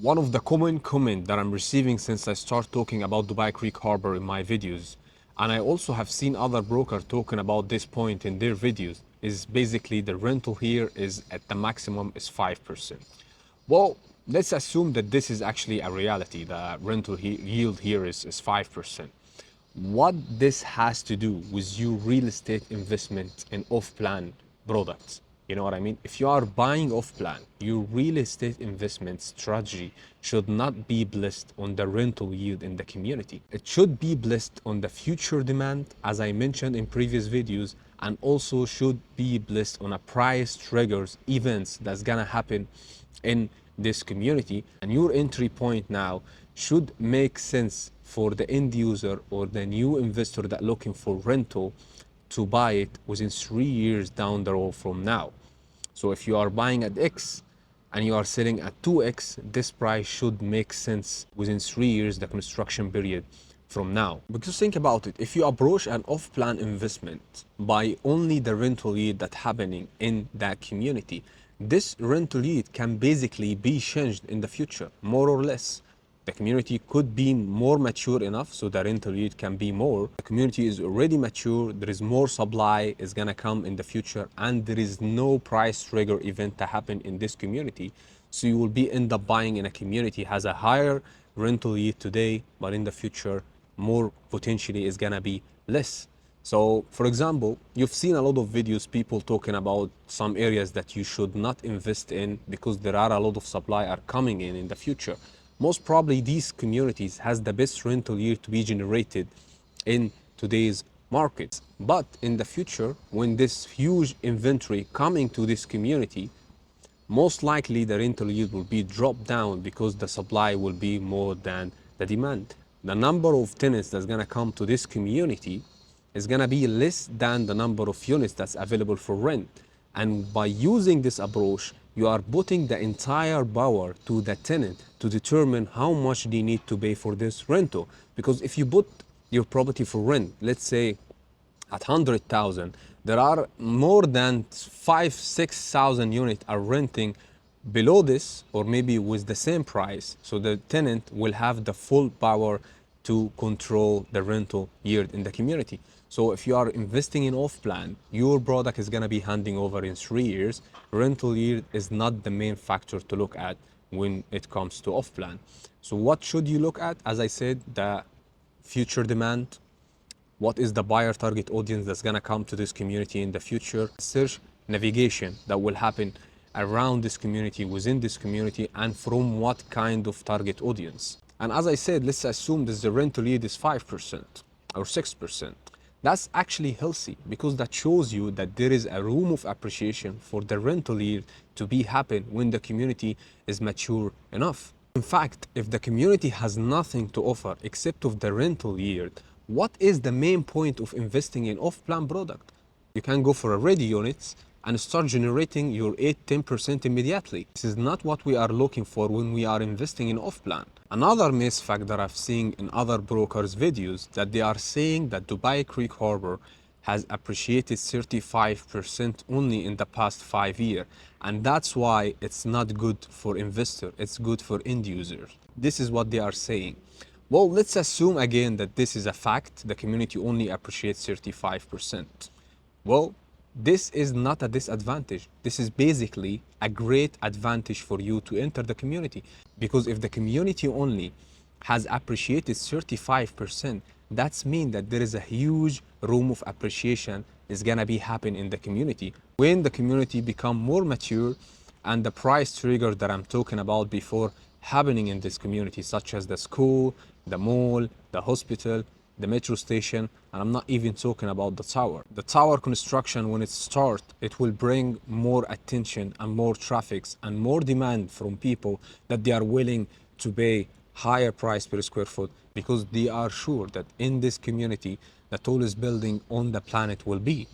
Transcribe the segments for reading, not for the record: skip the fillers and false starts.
One of the common comments that I'm receiving since I start talking about Dubai Creek Harbor in my videos, and I also have seen other brokers talking about this point in their videos, is basically the rental here is at the maximum is 5%. Well, let's assume that this is actually a reality. The rental yield here is 5%. What this has to do with your real estate investment in off-plan products. You know what I mean? If you are buying off-plan, your real estate investment strategy should not be blessed on the rental yield in the community. It should be blessed on the future demand, as I mentioned in previous videos, and also should be blessed on a price triggers events that's gonna happen in this community. And your entry point now should make sense for the end user or the new investor that looking for rental to buy it within 3 years down the road from now. So if you are buying at X and you are selling at 2X, this price should make sense within 3 years, the construction period from now. Because think about it, if you approach an off-plan investment by only the rental yield that's happening in that community, this rental yield can basically be changed in the future, more or less. The community could be more mature enough so the rental yield can be more. The community is already mature, there is more supply is gonna come in the future, and there is no price trigger event to happen in this community. So you will be end up buying in a community has a higher rental yield today, but in the future, more potentially is gonna be less. So, for example, you've seen a lot of videos, people talking about some areas that you should not invest in because there are a lot of supply are coming in the future. Most probably these communities has the best rental yield to be generated in today's markets. But in the future, when this huge inventory coming to this community, most likely the rental yield will be dropped down because the supply will be more than the demand. The number of tenants that's gonna come to this community is gonna be less than the number of units that's available for rent. And by using this approach, you are putting the entire power to the tenant to determine how much they need to pay for this rental. Because if you put your property for rent, let's say at 100,000, there are more than 5,000-6,000 units are renting below this or maybe with the same price. So the tenant will have the full power to control the rental yield in the community. So if you are investing in off-plan, your product is gonna be handing over in 3 years. Rental yield is not the main factor to look at when it comes to off-plan. So what should you look at? As I said, the future demand, what is the buyer target audience that's gonna come to this community in the future, search navigation that will happen around this community, within this community, and from what kind of target audience. And as I said, let's assume that the rental yield is 5% or 6%. That's actually healthy because that shows you that there is a room of appreciation for the rental yield to be happen when the community is mature enough. In fact, if the community has nothing to offer except of the rental yield, what is the main point of investing in off-plan product? You can go for a ready units and start generating your 8-10% immediately. This is not what we are looking for when we are investing in off-plan. Another misfact that I've seen in other brokers' videos that they are saying that Dubai Creek Harbor has appreciated 35% only in the past 5 years. And that's why it's not good for investor, it's good for end users. This is what they are saying. Well, let's assume again that this is a fact, the community only appreciates 35%. Well, this is not a disadvantage. This is basically a great advantage for you to enter the community. Because if the community only has appreciated 35%, that's mean that there is a huge room of appreciation is gonna be happen in the community. When the community become more mature and the price trigger that I'm talking about before happening in this community, such as the school, the mall, the hospital, the metro station, and I'm not even talking about the tower. The tower construction, when it starts, it will bring more attention and more traffic and more demand from people that they are willing to pay higher price per square foot because they are sure that in this community, the tallest building on the planet will be.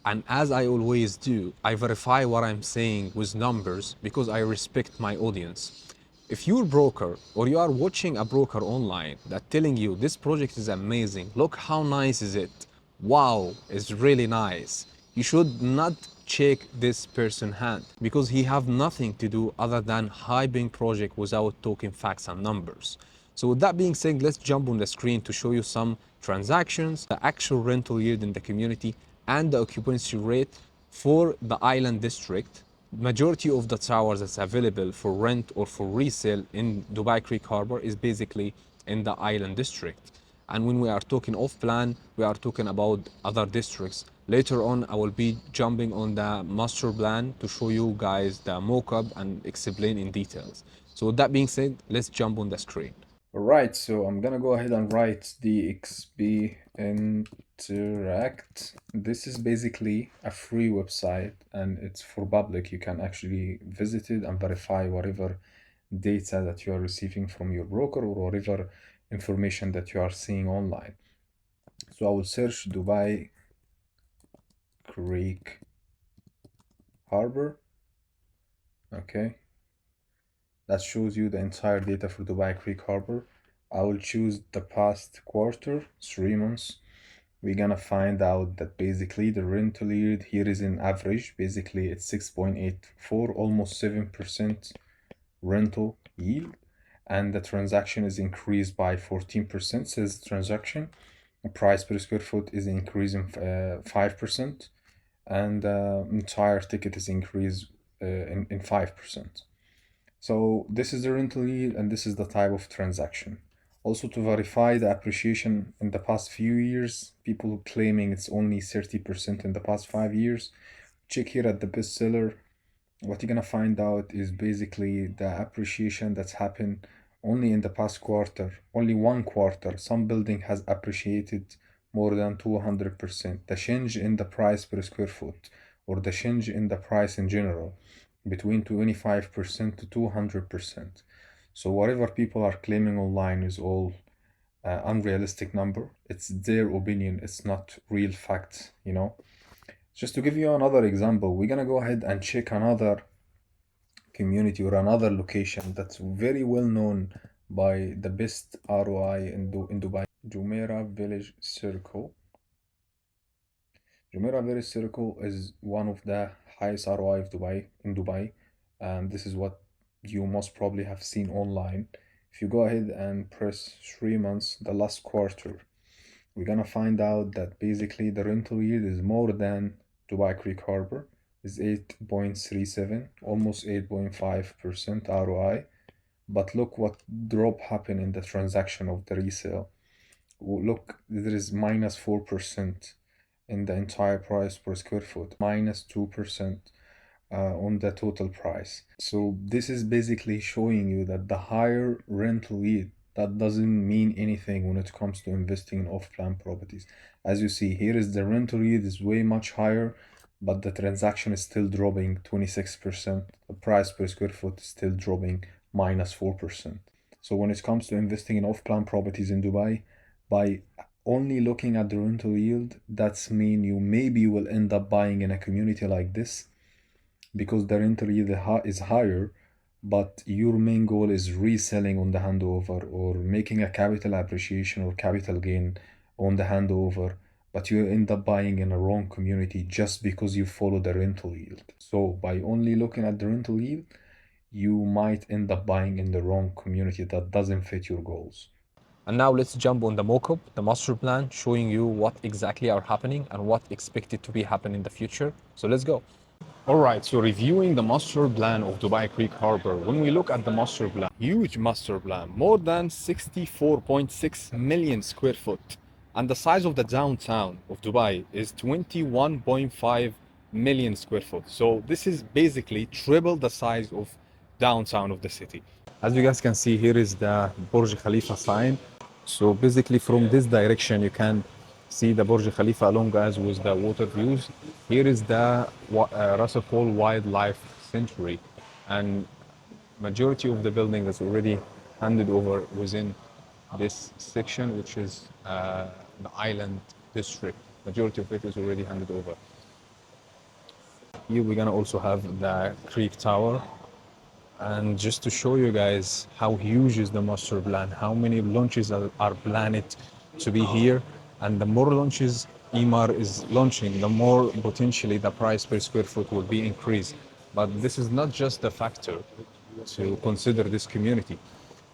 And as I always do, I verify what I'm saying with numbers because I respect my audience. If you're a broker or you are watching a broker online that telling you this project is amazing, look how nice is it, wow, it's really nice, you should not shake this person's hand because he have nothing to do other than hyping project without talking facts and numbers. So with that being said, let's jump on the screen to show you some transactions, the actual rental yield in the community, and the occupancy rate for the island district. Majority of the towers that's available for rent or for resale in Dubai Creek Harbor is basically in the island district. And when we are talking off plan, we are talking about other districts. Later on, I will be jumping on the master plan to show you guys the mock-up and explain in details. So with that being said, let's jump on the screen. Alright, so I'm gonna go ahead and write DXB Interact. This is basically a free website and it's for public. You can actually visit it and verify whatever data that you are receiving from your broker or whatever information that you are seeing online. So I will search Dubai Creek Harbor. Okay. That shows you the entire data for Dubai Creek Harbor. I will choose the past quarter, 3 months. We're gonna find out that basically the rental yield here is in average. Basically, it's 6.84, almost 7% rental yield. And the transaction is increased by 14%, says transaction. The price per square foot is increasing 5%. And the entire ticket is increased in 5%. So this is the rental yield and this is the type of transaction. Also to verify the appreciation in the past few years, people claiming it's only 30% in the past 5 years. Check here at the bestseller. What you're gonna find out is basically the appreciation that's happened only in the past quarter, only one quarter. Some building has appreciated more than 200%. The change in the price per square foot or the change in the price in general between 25% to 200%. So whatever people are claiming online is all unrealistic number. It's their opinion. It's not real facts, you know. Just to give you another example, we're gonna go ahead and check another community or another location that's very well known by the best ROI in Dubai, Jumeirah Village Circle. Jumeirah Village Circle is one of the highest ROI of Dubai in Dubai. And this is what you most probably have seen online. If you go ahead and press 3 months, the last quarter, we're gonna find out that basically the rental yield is more than Dubai Creek Harbor, is 8.37, almost 8.5% ROI. But look what drop happened in the transaction of the resale. Look, there is minus 4% in the entire price per square foot, minus 2% on the total price. So this is basically showing you that the higher rental yield, that doesn't mean anything when it comes to investing in off-plan properties. As you see here is the rental yield is way much higher, but the transaction is still dropping 26%. The price per square foot is still dropping minus 4%. So when it comes to investing in off-plan properties in Dubai, by only looking at the rental yield, that's mean you maybe will end up buying in a community like this because the rental yield is higher, but your main goal is reselling on the handover or making a capital appreciation or capital gain on the handover, but you end up buying in a wrong community just because you follow the rental yield. So by only looking at the rental yield, you might end up buying in the wrong community that doesn't fit your goals. And now let's jump on the mockup, the master plan, showing you what exactly are happening and what expected to be happening in the future. So let's go. All right, so reviewing the master plan of Dubai Creek Harbor, when we look at the master plan, huge master plan, more than 64.6 million square foot. And the size of the downtown of Dubai is 21.5 million square foot. So this is basically triple the size of downtown of the city. As you guys can see, here is the Burj Khalifa sign. So basically from this direction, you can see the Burj Khalifa along as with the water views. Here is the Ras Al Khol Wildlife Sanctuary, and majority of the building is already handed over within this section, which is the island district. Majority of it is already handed over. Here we're gonna also have the Creek Tower. And just to show you guys how huge is the master plan, how many launches are planned to be here, and the more launches Emaar is launching, the more potentially the price per square foot will be increased. But this is not just a factor to consider this community.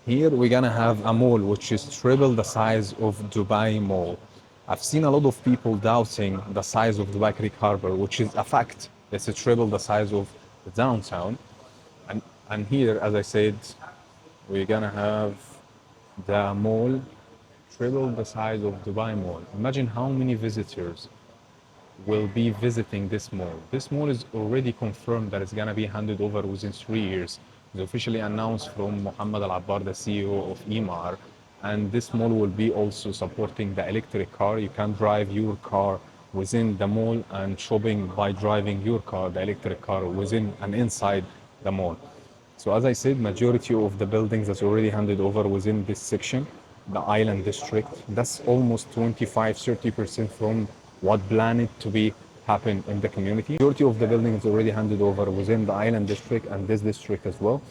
Here we're gonna have a mall which is triple the size of Dubai Mall. I've seen a lot of people doubting the size of Dubai Creek Harbor, which is a fact. It's a triple the size of the downtown. And, and here, as I said, we're gonna have the mall triple the size of Dubai Mall. Imagine how many visitors will be visiting this mall. This mall is already confirmed that it's gonna be handed over within 3 years. It's officially announced from Mohammed Al Abbar, the CEO of Emaar. And this mall will be also supporting the electric car. You can drive your car within the mall and shopping by driving your car, the electric car, within and inside the mall. So as I said, majority of the buildings that's already handed over within this section, the island district, that's almost 25, 30% from what planned to be happen in the community. Majority of the buildings already handed over within the island district and this district as well.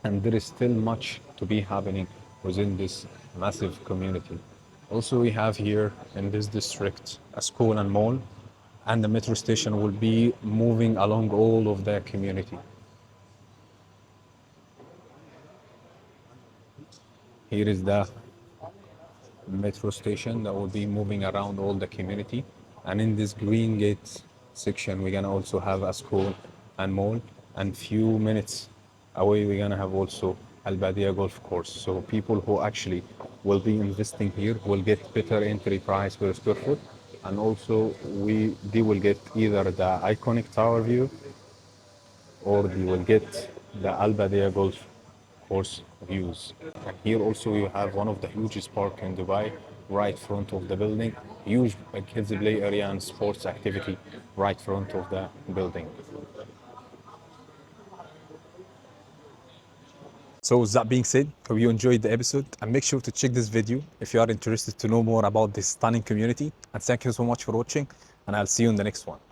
And there is still much to be happening within this massive community. Also, we have here in this district a school and mall, and the metro station will be moving along all of the community. Here is the metro station that will be moving around all the community. And in this green gate section, we're gonna also have a school and mall. And few minutes away, we're gonna have also Al Badia golf course. So people who actually will be investing here will get better entry price per square foot. And also they will get either the iconic tower view or they will get the Al Badia golf course views. And here also you have one of the hugest park in Dubai, right front of the building. Huge kids play area and sports activity right front of the building. So with that being said, hope you enjoyed the episode and make sure to check this video if you are interested to know more about this stunning community. And thank you so much for watching and I'll see you in the next one.